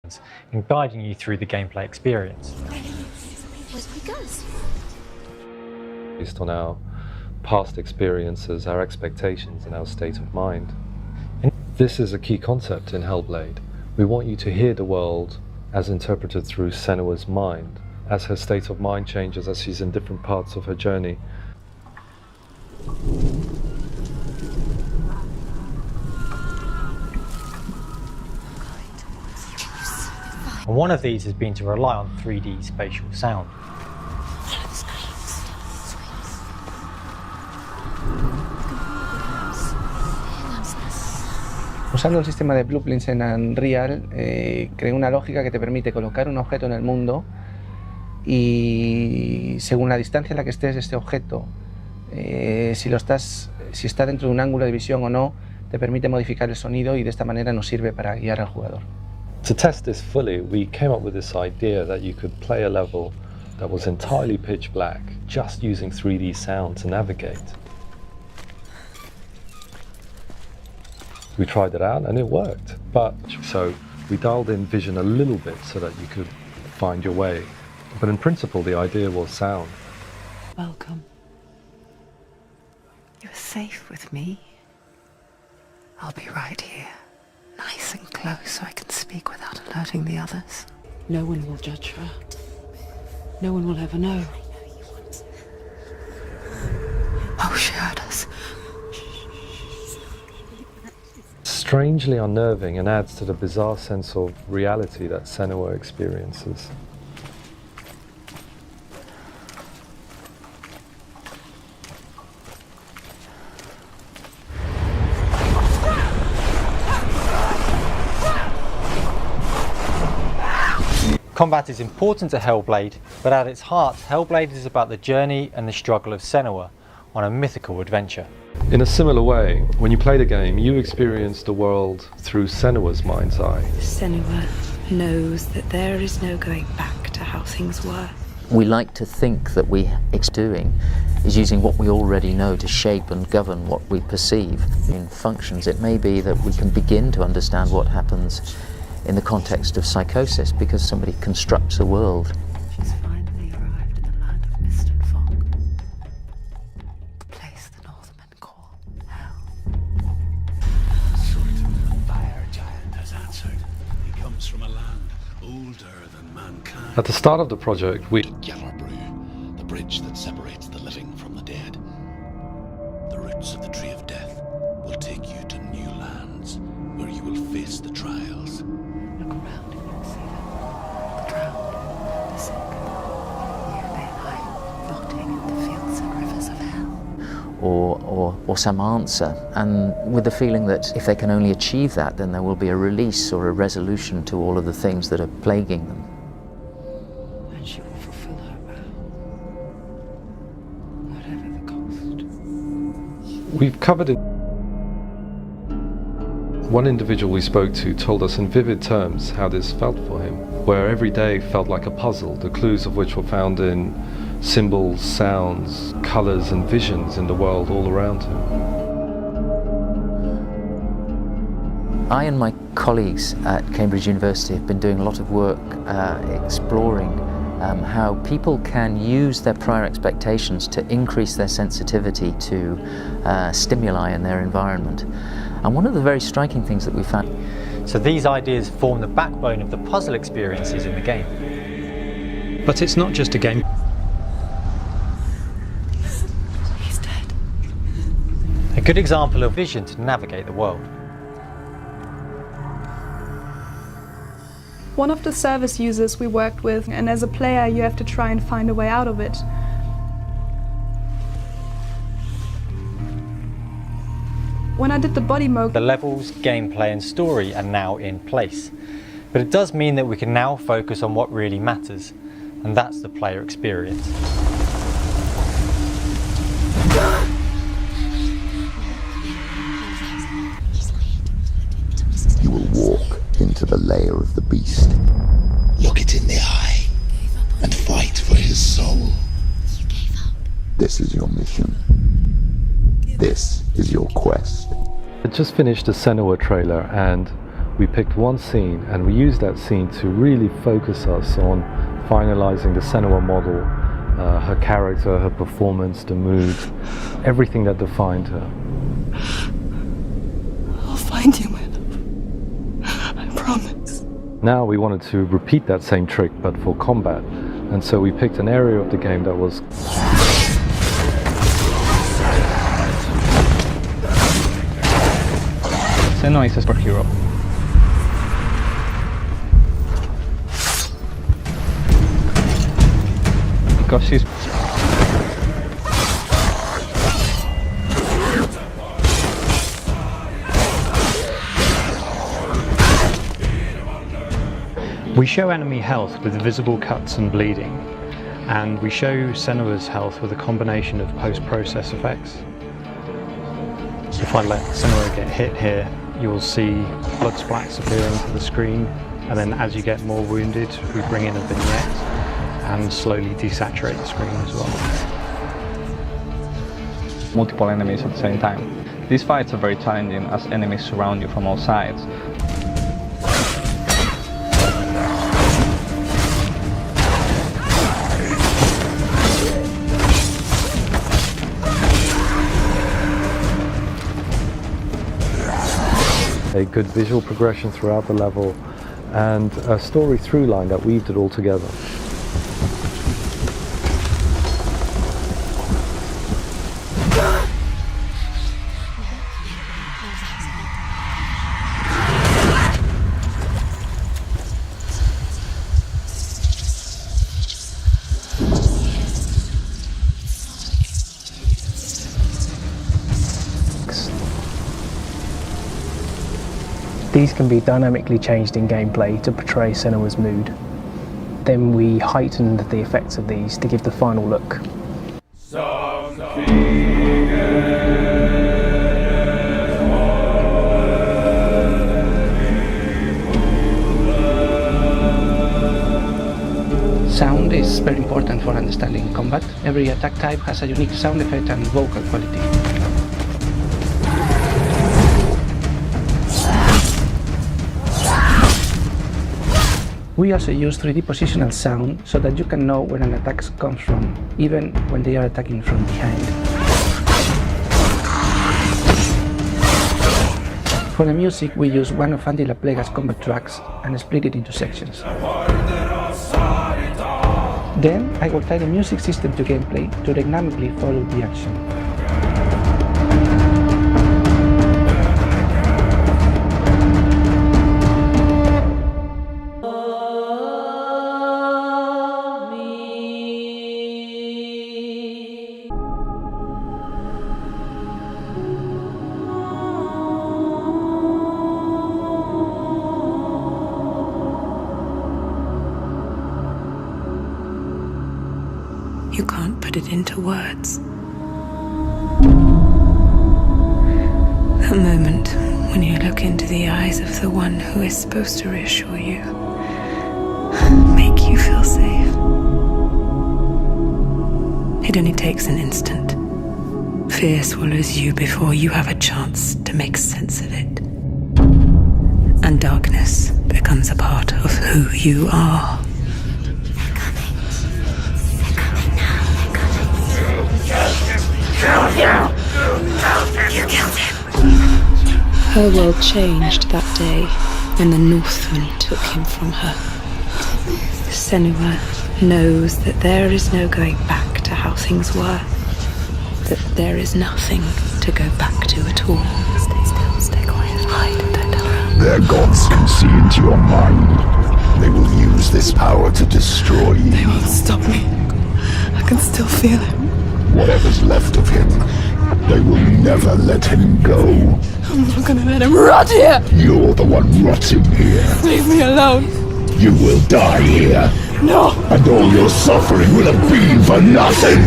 and guiding you through the gameplay experience. Based on our past experiences, our expectations and our state of mind. And this is a key concept in HELLBLADE. We want you to hear the world as interpreted through Senua's mind, as her state of mind changes as she's in different parts of her journey. And one of these has been to rely on 3D spatial sound. Usando el sistema de blueprints en Unreal, creé una lógica que te permite colocar un objeto en el mundo y según la distancia en la que estés de este objeto, si está dentro de un ángulo de visión o no, te permite modificar el sonido y de esta manera nos sirve para guiar al jugador. To test this fully, we came up with this idea that you could play a level that was entirely pitch black, just using 3D sound to navigate. We tried it out and it worked, so we dialed in vision a little bit so that you could find your way. But in principle, the idea was sound. Welcome. You're safe with me. I'll be right here, nice and close so I can speak without alerting the others. No one will judge her. No one will ever know. Oh, she heard us. Strangely unnerving and adds to the bizarre sense of reality that Senua experiences. Combat is important to HELLBLADE, but at its heart, HELLBLADE is about the journey and the struggle of Senua on a mythical adventure. In a similar way, when you play the game, you experience the world through Senua's mind's eye. Senua knows that there is no going back to how things were. We like to think that doing is using what we already know to shape and govern what we perceive in functions. It may be that we can begin to understand what happens in the context of psychosis because somebody constructs a world. She's finally arrived in the land of mist and fog. The place the Northmen call Hell. The fire giant has answered. He comes from a land older than mankind. At the start of the project, we The bridge that separates the living from the dead. The roots of the tree of death will take you to new lands where you will face the trials. Look around and you'll see them. The drowned, the sick. Here they lie, rotting in the fields and rivers of hell. Or some answer, and with the feeling that if they can only achieve that, then there will be a release or a resolution to all of the things that are plaguing them. And she will fulfill her vow, whatever the cost. We've covered it. One individual we spoke to told us in vivid terms how this felt for him, where every day felt like a puzzle, the clues of which were found in symbols, sounds, colours and visions in the world all around him. I and my colleagues at Cambridge University have been doing a lot of work exploring how people can use their prior expectations to increase their sensitivity to stimuli in their environment. And one of the very striking things that we found... So these ideas form the backbone of the puzzle experiences in the game. But it's not just a game. He's dead. A good example of vision to navigate the world. One of the service users we worked with, and as a player you have to try and find a way out of it. When I did the body mode, The levels, gameplay and story are now in place. But it does mean that we can now focus on what really matters, and that's the player experience. You will walk into the lair of the beast. Look it in the eye and fight for his soul. This is your mission. This is your quest. I just finished the Senua trailer and We picked one scene and we used that scene to really focus us on finalizing the Senua model, her character, her performance, the mood, everything that defined her. I'll find you, my love. I promise. Now we wanted to repeat that same trick but for combat, and so we picked an area of the game that was Senua is a superhero. Because she's We show enemy health with visible cuts and bleeding, and we show Senua's health with a combination of post-process effects. If I let Senua get hit here, you'll see blood splats appear onto the screen, and then as you get more wounded, we bring in a vignette and slowly desaturate the screen as well. multiple enemies at the same time. These fights are very challenging as enemies surround you from all sides. a good visual progression throughout the level, and a story through line that weaved it all together. These can be dynamically changed in gameplay to portray Senua's mood. Then we heightened the effects of these to give the final look. Sound is very important for understanding combat. Every attack type has a unique sound effect and vocal quality. We also use 3D positional sound so that you can know where an attack comes from, even when they are attacking from behind. For the music, we use one of Andy LaPlega's combat tracks and split it into sections. Then I will tie the music system to gameplay to dynamically follow the action. You can't put it into words. That moment when you look into the eyes of the one who is supposed to reassure you, make you feel safe. It only takes an instant. Fear swallows you before you have a chance to make sense of it. And darkness becomes a part of who you are. You killed him. Her world changed that day when the Northmen took him from her. Senua knows that there is no going back to how things were. That there is nothing to go back to at all. Stay still, stay quiet, hide, don't tell her. Their gods can see into your mind. They will use this power to destroy you. They won't stop me. I can still feel it. Whatever's left of him, they will never let him go. I'm not gonna let him rot here! You're the one rotting here. Leave me alone! You will die here. No! And all your suffering will have been for nothing.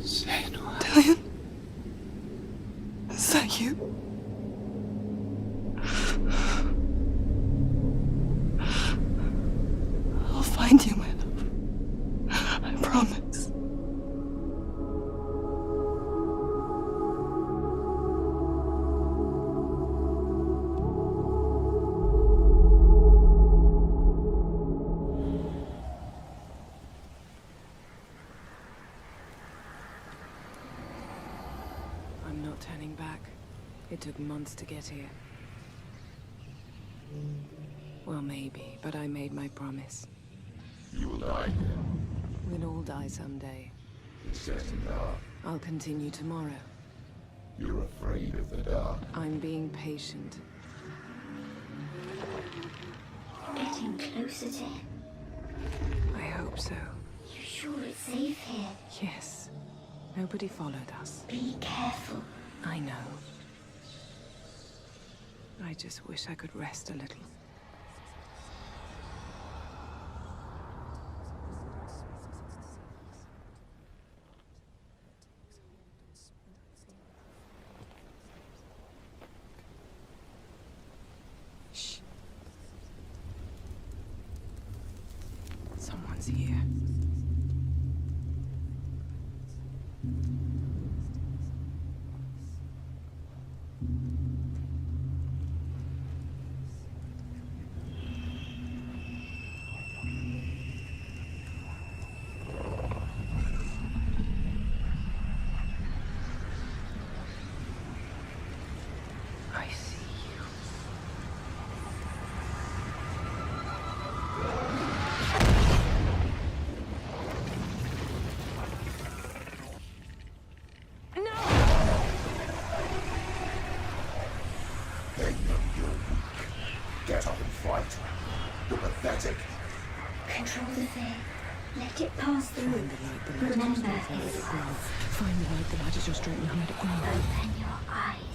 Shut up! Dillion? Is that you? I'll find you, my love. I promise. not turning back. It took months to get here. Well, maybe, but I made my promise. You will die here. We'll all die someday. It's getting dark. I'll continue tomorrow. You're afraid of the dark. I'm being patient. Getting closer to him. I hope so. You sure it's safe here? Yes. Nobody followed us. Be careful. I know. I just wish I could rest a little. Shh. Someone's here. I see you. They know you're weak. Get up and fight. You're pathetic. Control the fear. Let it pass through. Find the light, the light is Remember, your strength, and let it it's grow. Find the light, the light is your strength, and let it grow. Open your eyes.